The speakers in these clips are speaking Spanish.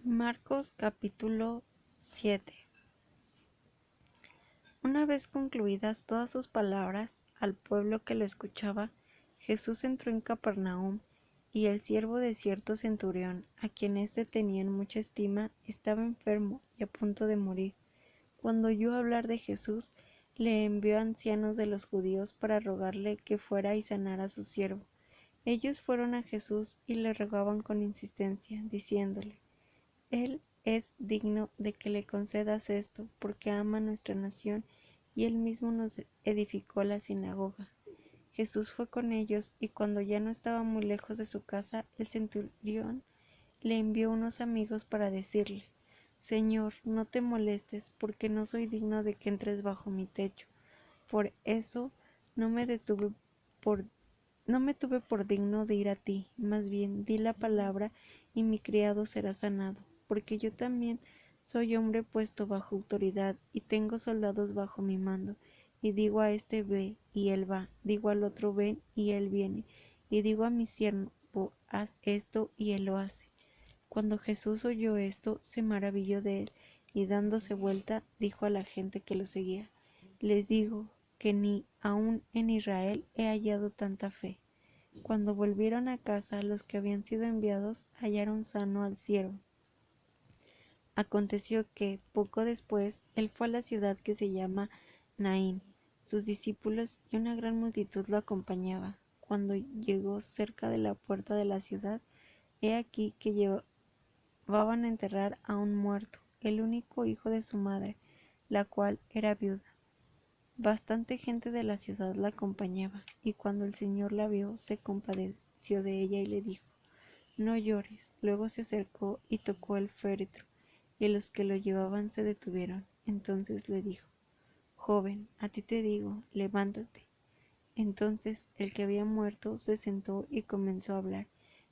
Marcos capítulo 7. Una vez concluidas todas sus palabras al pueblo que lo escuchaba, Jesús entró en Capernaum, y el siervo de cierto centurión, a quien éste tenía en mucha estima, estaba enfermo y a punto de morir. Cuando oyó hablar de Jesús, le envió a ancianos de los judíos para rogarle que fuera y sanara a su siervo. Ellos fueron a Jesús y le rogaban con insistencia, diciéndole: Él es digno de que le concedas esto, porque ama nuestra nación, y él mismo nos edificó la sinagoga. Jesús fue con ellos, y cuando ya no estaba muy lejos de su casa, el centurión le envió unos amigos para decirle: Señor, no te molestes, porque no soy digno de que entres bajo mi techo. Por eso no me tuve por digno de ir a ti, más bien di la palabra y mi criado será sanado, porque yo también soy hombre puesto bajo autoridad y tengo soldados bajo mi mando, y digo a este ve y él va, digo al otro ven y él viene, y digo a mi siervo haz esto y él lo hace. Cuando Jesús oyó esto, se maravilló de él, y dándose vuelta, dijo a la gente que lo seguía: Les digo que ni aun en Israel he hallado tanta fe. Cuando volvieron a casa, los que habían sido enviados hallaron sano al siervo. Aconteció que, poco después, él fue a la ciudad que se llama Naín. Sus discípulos y una gran multitud lo acompañaba. Cuando llegó cerca de la puerta de la ciudad, he aquí que llevaban a enterrar a un muerto, el único hijo de su madre, la cual era viuda. Bastante gente de la ciudad la acompañaba, y cuando el Señor la vio, se compadeció de ella y le dijo: No llores. Luego se acercó y tocó el féretro, y los que lo llevaban se detuvieron. Entonces le dijo: Joven, a ti te digo, levántate. Entonces el que había muerto se sentó y comenzó a hablar,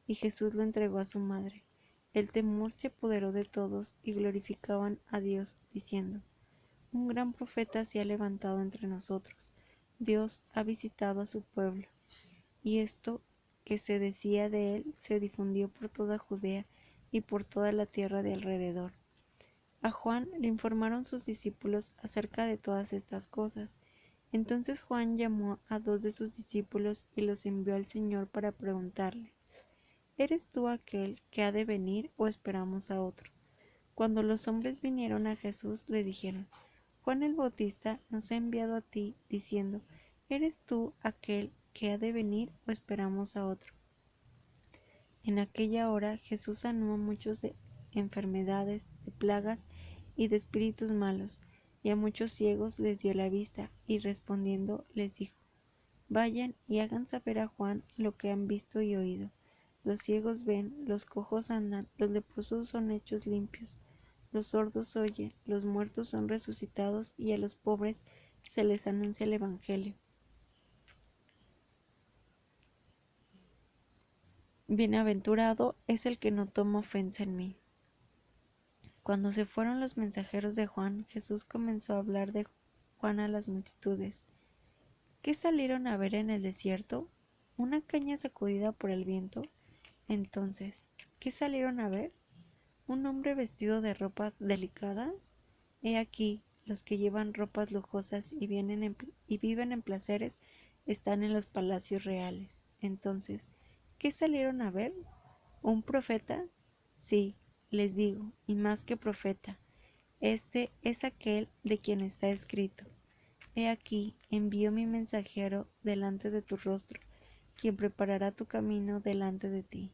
y Jesús lo entregó a su madre. El temor se apoderó de todos y glorificaban a Dios, diciendo: Un gran profeta se ha levantado entre nosotros. Dios ha visitado a su pueblo. Y esto que se decía de él se difundió por toda Judea y por toda la tierra de alrededor. A Juan le informaron sus discípulos acerca de todas estas cosas. Entonces Juan llamó a 2 de sus discípulos y los envió al Señor para preguntarle: ¿Eres tú aquel que ha de venir o esperamos a otro? Cuando los hombres vinieron a Jesús, le dijeron: Juan el Bautista nos ha enviado a ti, diciendo: ¿Eres tú aquel que ha de venir o esperamos a otro? En aquella hora Jesús sanó a muchos de enfermedades, de plagas y de espíritus malos, y a muchos ciegos les dio la vista, y respondiendo les dijo: Vayan y hagan saber a Juan lo que han visto y oído. Los ciegos ven, los cojos andan, los leprosos son hechos limpios, los sordos oyen, los muertos son resucitados, y a los pobres se les anuncia el Evangelio. Bienaventurado es el que no toma ofensa en mí. Cuando se fueron los mensajeros de Juan, Jesús comenzó a hablar de Juan a las multitudes. ¿Qué salieron a ver en el desierto? ¿Una caña sacudida por el viento? Entonces, ¿qué salieron a ver? ¿Un hombre vestido de ropa delicada? He aquí, los que llevan ropas lujosas y viven en placeres están en los palacios reales. Entonces, ¿qué salieron a ver? ¿Un profeta? Sí, les digo, y más que profeta. Este es aquel de quien está escrito: He aquí, envío mi mensajero delante de tu rostro, quien preparará tu camino delante de ti.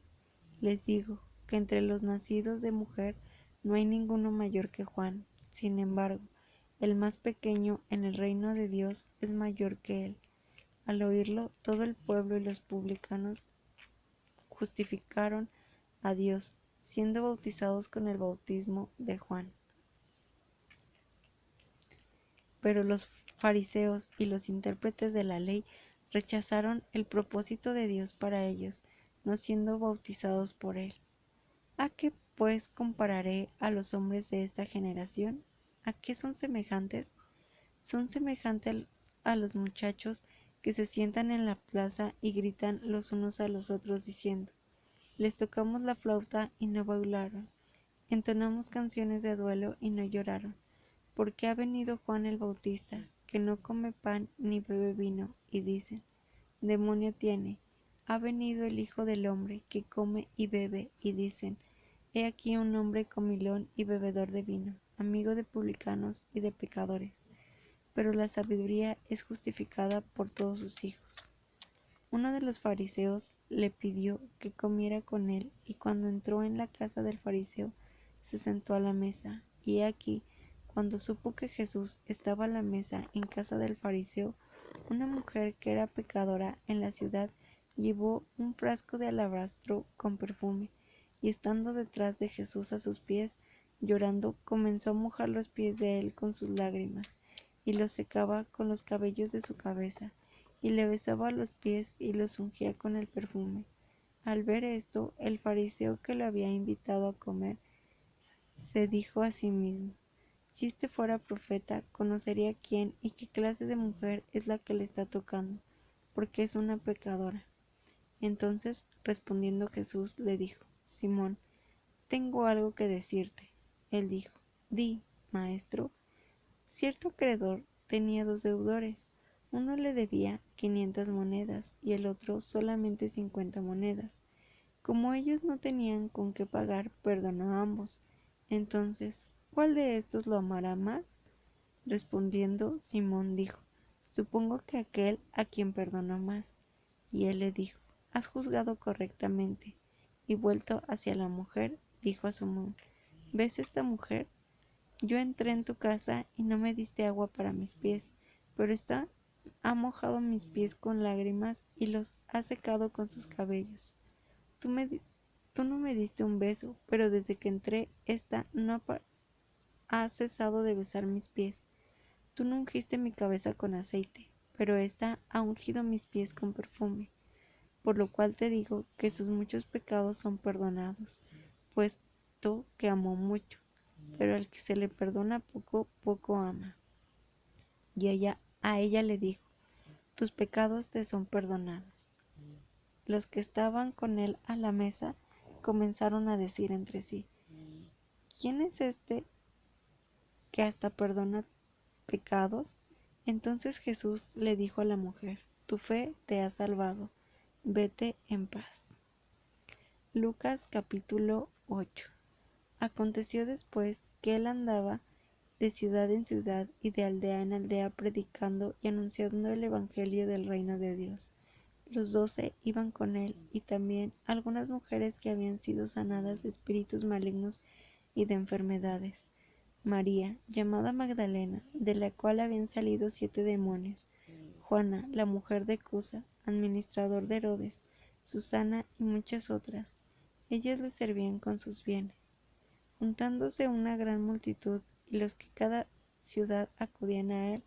Les digo que entre los nacidos de mujer no hay ninguno mayor que Juan. Sin embargo, el más pequeño en el reino de Dios es mayor que él. Al oírlo, todo el pueblo y los publicanos justificaron a Dios, siendo bautizados con el bautismo de Juan. Pero los fariseos y los intérpretes de la ley rechazaron el propósito de Dios para ellos, no siendo bautizados por él. ¿A qué pues compararé a los hombres de esta generación? ¿A qué son semejantes? Son semejantes a los muchachos que se sientan en la plaza y gritan los unos a los otros diciendo: Les tocamos la flauta y no bailaron, entonamos canciones de duelo y no lloraron. Porque ha venido Juan el Bautista, que no come pan ni bebe vino, y dicen, demonio tiene. Ha venido el Hijo del Hombre, que come y bebe, y dicen, he aquí un hombre comilón y bebedor de vino, amigo de publicanos y de pecadores. Pero la sabiduría es justificada por todos sus hijos. Uno de los fariseos le pidió que comiera con él, y cuando entró en la casa del fariseo, se sentó a la mesa. Y he aquí, cuando supo que Jesús estaba a la mesa en casa del fariseo, una mujer que era pecadora en la ciudad llevó un frasco de alabastro con perfume, y estando detrás de Jesús a sus pies, llorando, comenzó a mojar los pies de él con sus lágrimas, y los secaba con los cabellos de su cabeza, y le besaba los pies y los ungía con el perfume. Al ver esto, el fariseo que lo había invitado a comer se dijo a sí mismo, si este fuera profeta, conocería quién y qué clase de mujer es la que le está tocando, porque es una pecadora. Entonces, respondiendo Jesús, le dijo, Simón, tengo algo que decirte. Él dijo, di, maestro. Cierto acreedor tenía 2 deudores. Uno le debía 500 monedas y el otro solamente 50 monedas. Como ellos no tenían con qué pagar, perdonó a ambos. Entonces, ¿cuál de estos lo amará más? Respondiendo, Simón dijo, supongo que aquel a quien perdonó más. Y él le dijo, has juzgado correctamente. Y vuelto hacia la mujer, dijo a Simón, ¿ves esta mujer? Yo entré en tu casa y no me diste agua para mis pies, pero ésta ha mojado mis pies con lágrimas y los ha secado con sus cabellos. Tú no me diste un beso, pero desde que entré, ésta no ha cesado de besar mis pies. Tú no ungiste mi cabeza con aceite, pero ésta ha ungido mis pies con perfume. Por lo cual te digo que sus muchos pecados son perdonados, puesto que amó mucho. Pero al que se le perdona poco, poco ama. Y a ella le dijo, tus pecados te son perdonados. Los que estaban con él a la mesa comenzaron a decir entre sí, ¿quién es este que hasta perdona pecados? Entonces Jesús le dijo a la mujer, tu fe te ha salvado, vete en paz. Lucas capítulo 8. Aconteció después que él andaba de ciudad en ciudad y de aldea en aldea predicando y anunciando el evangelio del reino de Dios. Los 12 iban con él, y también algunas mujeres que habían sido sanadas de espíritus malignos y de enfermedades. María, llamada Magdalena, de la cual habían salido 7 demonios. Juana, la mujer de Cusa, administrador de Herodes, Susana y muchas otras. Ellas le servían con sus bienes. Juntándose una gran multitud y los que cada ciudad acudían a él,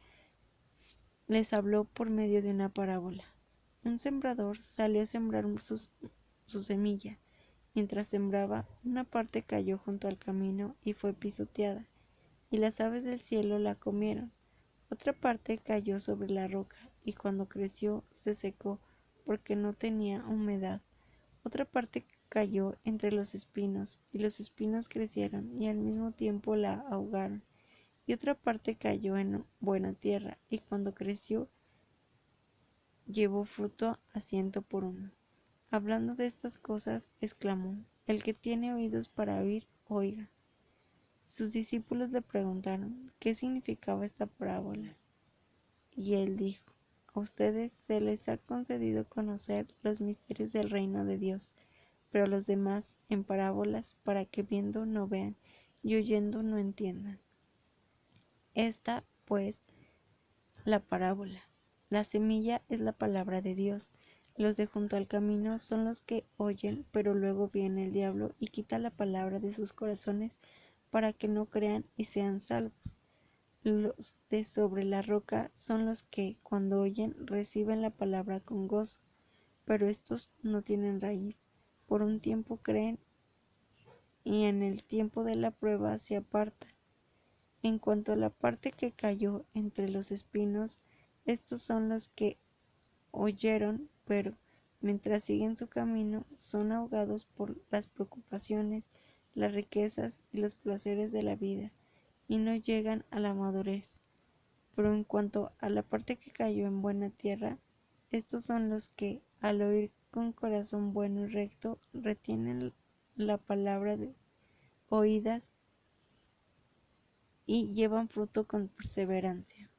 les habló por medio de una parábola. Un sembrador salió a sembrar su semilla. Mientras sembraba, una parte cayó junto al camino y fue pisoteada, y las aves del cielo la comieron. Otra parte cayó sobre la roca, y cuando creció se secó, porque no tenía humedad. Otra parte cayó entre los espinos, y los espinos crecieron y al mismo tiempo la ahogaron. Y otra parte cayó en buena tierra, y cuando creció, llevó fruto a 100 por 1. Hablando de estas cosas, exclamó, el que tiene oídos para oír, oiga. Sus discípulos le preguntaron qué significaba esta parábola. Y él dijo, a ustedes se les ha concedido conocer los misterios del reino de Dios, pero a los demás en parábolas, para que viendo no vean y oyendo no entiendan. Esta, pues, la parábola. La semilla es la palabra de Dios. Los de junto al camino son los que oyen, pero luego viene el diablo y quita la palabra de sus corazones para que no crean y sean salvos. Los de sobre la roca son los que, cuando oyen, reciben la palabra con gozo, pero estos no tienen raíz. Por un tiempo creen y en el tiempo de la prueba se apartan. En cuanto a la parte que cayó entre los espinos, estos son los que oyeron, pero mientras siguen su camino son ahogados por las preocupaciones las riquezas y los placeres de la vida, y no llegan a la madurez. Pero en cuanto a la parte que cayó en buena tierra, estos son los que, al oír con corazón bueno y recto, retienen la palabra de oídas y llevan fruto con perseverancia.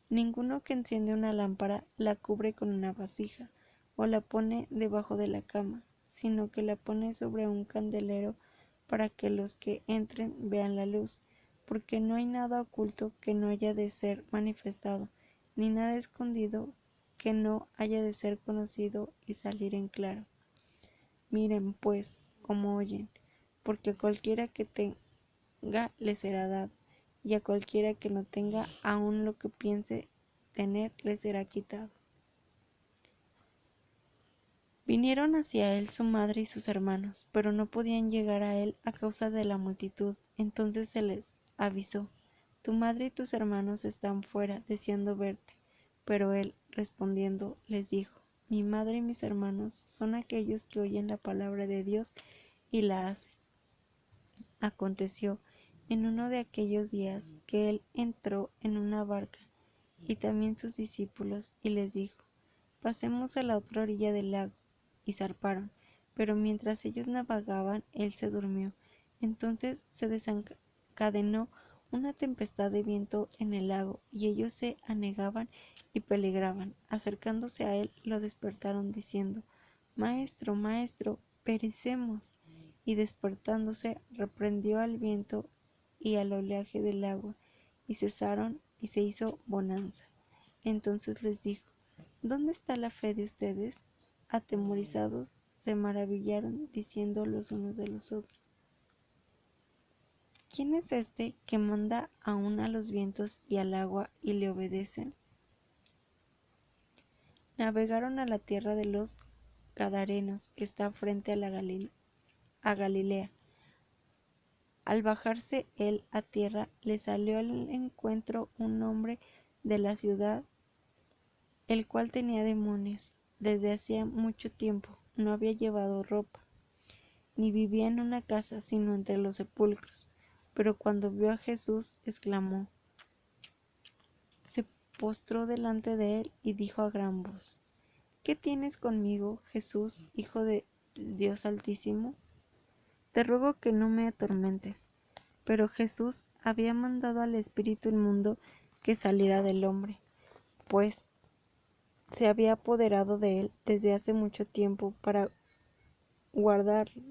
Ninguno que enciende una lámpara la cubre con una vasija o la pone debajo de la cama, sino que la pone sobre un candelero para que los que entren vean la luz, porque no hay nada oculto que no haya de ser manifestado, ni nada escondido que no haya de ser conocido y salir en claro. Miren, pues, cómo oyen, porque a cualquiera que tenga le será dado, y a cualquiera que no tenga, aun lo que piense tener le será quitado. Vinieron hacia él su madre y sus hermanos, pero no podían llegar a él a causa de la multitud. Entonces se les avisó: tu madre y tus hermanos están fuera, deseando verte. Pero él, respondiendo, les dijo: mi madre y mis hermanos son aquellos que oyen la palabra de Dios y la hacen. Aconteció en uno de aquellos días que él entró en una barca, y también sus discípulos, y les dijo: pasemos a la otra orilla del lago. Y zarparon, pero mientras ellos navagaban, él se durmió. Entonces se desencadenó una tempestad de viento en el lago, y ellos se anegaban y peligraban. Acercándose a él, lo despertaron, diciendo: Maestro, maestro, perecemos. Y despertándose, reprendió al viento y al oleaje del agua, y cesaron, y se hizo bonanza. Entonces les dijo: ¿dónde está la fe de ustedes? Atemorizados, se maravillaron, diciendo los unos de los otros: ¿quién es este que manda aún a los vientos y al agua y le obedecen? Navegaron a la tierra de los Gadarenos, que está frente a Galilea. Al bajarse él a tierra, le salió al encuentro un hombre de la ciudad, el cual tenía demonios. Desde hacía mucho tiempo no había llevado ropa, ni vivía en una casa, sino entre los sepulcros. Pero cuando vio a Jesús, exclamó, se postró delante de él y dijo a gran voz: ¿qué tienes conmigo, Jesús, Hijo de Dios Altísimo? Te ruego que no me atormentes. Pero Jesús había mandado al espíritu inmundo que saliera del hombre, pues se había apoderado de él desde hace mucho tiempo para guardarlo.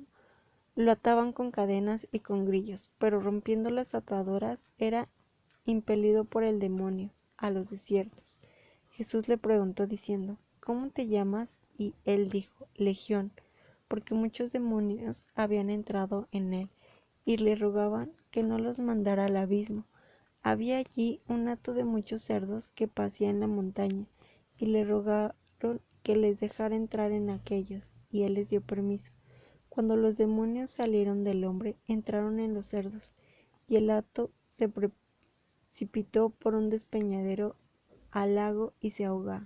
Lo ataban con cadenas y con grillos, pero rompiendo las ataduras era impelido por el demonio a los desiertos. Jesús le preguntó diciendo: ¿cómo te llamas? Y él dijo: Legión, porque muchos demonios habían entrado en él, y le rogaban que no los mandara al abismo. Había allí un hato de muchos cerdos que pacía en la montaña, y le rogaron que les dejara entrar en aquellos, y él les dio permiso. Cuando los demonios salieron del hombre, entraron en los cerdos, y el hato se precipitó por un despeñadero al lago y se ahogó.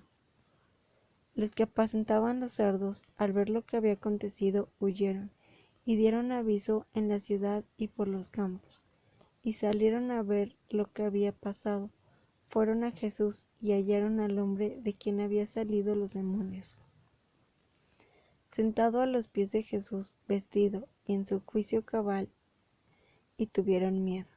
Los que apacentaban los cerdos, al ver lo que había acontecido, huyeron, y dieron aviso en la ciudad y por los campos, y salieron a ver lo que había pasado. Fueron a Jesús y hallaron al hombre de quien habían salido los demonios, sentado a los pies de Jesús, vestido y en su juicio cabal, y tuvieron miedo.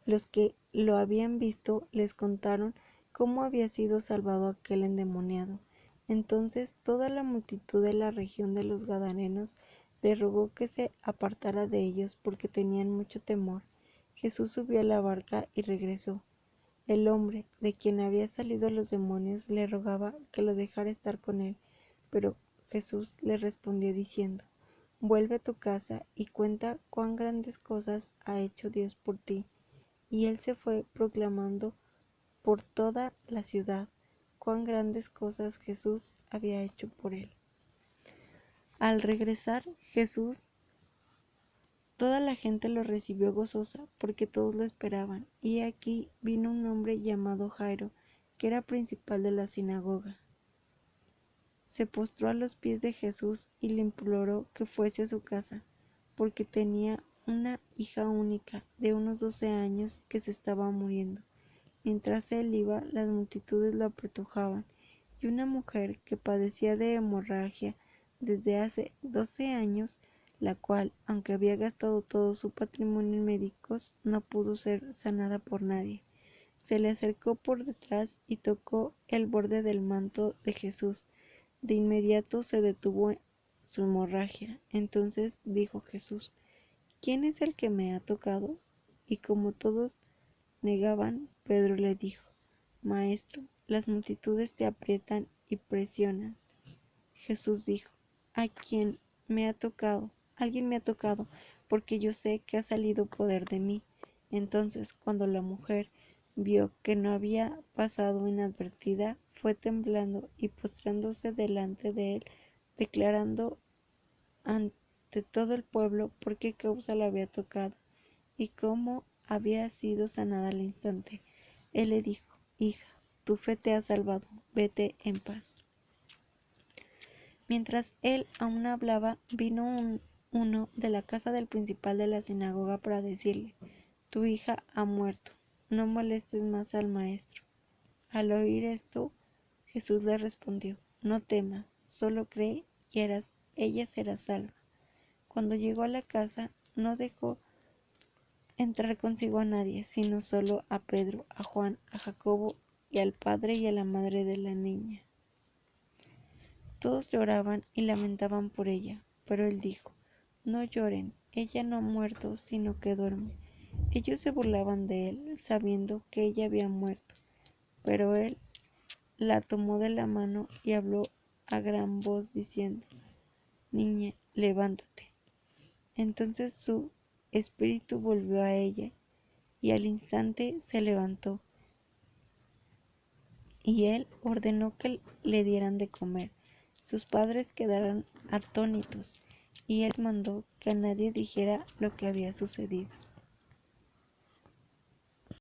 Los que lo habían visto les contaron cómo había sido salvado aquel endemoniado. Entonces toda la multitud de la región de los Gadarenos le rogó que se apartara de ellos, porque tenían mucho temor. Jesús subió a la barca y regresó. El hombre de quien habían salido los demonios le rogaba que lo dejara estar con él, pero Jesús le respondió diciendo: vuelve a tu casa y cuenta cuán grandes cosas ha hecho Dios por ti. Y él se fue proclamando por toda la ciudad cuán grandes cosas Jesús había hecho por él. Al regresar Jesús, toda la gente lo recibió gozosa, porque todos lo esperaban. Y aquí vino un hombre llamado Jairo, que era principal de la sinagoga. Se postró a los pies de Jesús y le imploró que fuese a su casa, porque tenía una hija única de unos 12 años que se estaba muriendo. Mientras él iba, las multitudes lo apretujaban, y una mujer que padecía de hemorragia desde hace 12 años, la cual, aunque había gastado todo su patrimonio en médicos, no pudo ser sanada por nadie. Se le acercó por detrás y tocó el borde del manto de Jesús. De inmediato se detuvo su hemorragia. Entonces dijo Jesús: ¿Quién es el que me ha tocado? Y como todos negaban, Pedro le dijo: Maestro, las multitudes te aprietan y presionan. Jesús dijo: ¿A quién me ha tocado? Alguien me ha tocado, porque yo sé que ha salido poder de mí. Entonces, cuando la mujer vio que no había pasado inadvertida, fue temblando y postrándose delante de él, declarando ante todo el pueblo por qué causa la había tocado y cómo había sido sanada al instante. Él le dijo: Hija, tu fe te ha salvado, vete en paz. Mientras él aún hablaba, vino uno de la casa del principal de la sinagoga para decirle: Tu hija ha muerto, no molestes más al maestro. Al oír esto, Jesús le respondió: No temas, solo cree y ella será salva. Cuando llegó a la casa, no dejó entrar consigo a nadie, sino solo a Pedro, a Juan, a Jacobo y al padre y a la madre de la niña. Todos lloraban y lamentaban por ella, pero él dijo: No lloren, ella no ha muerto, sino que duerme. Ellos se burlaban de él, sabiendo que ella había muerto, pero él la tomó de la mano y habló a gran voz diciendo: Niña, levántate. Entonces su espíritu volvió a ella, y al instante se levantó, y él ordenó que le dieran de comer. Sus padres quedaron atónitos, y él mandó que a nadie dijera lo que había sucedido.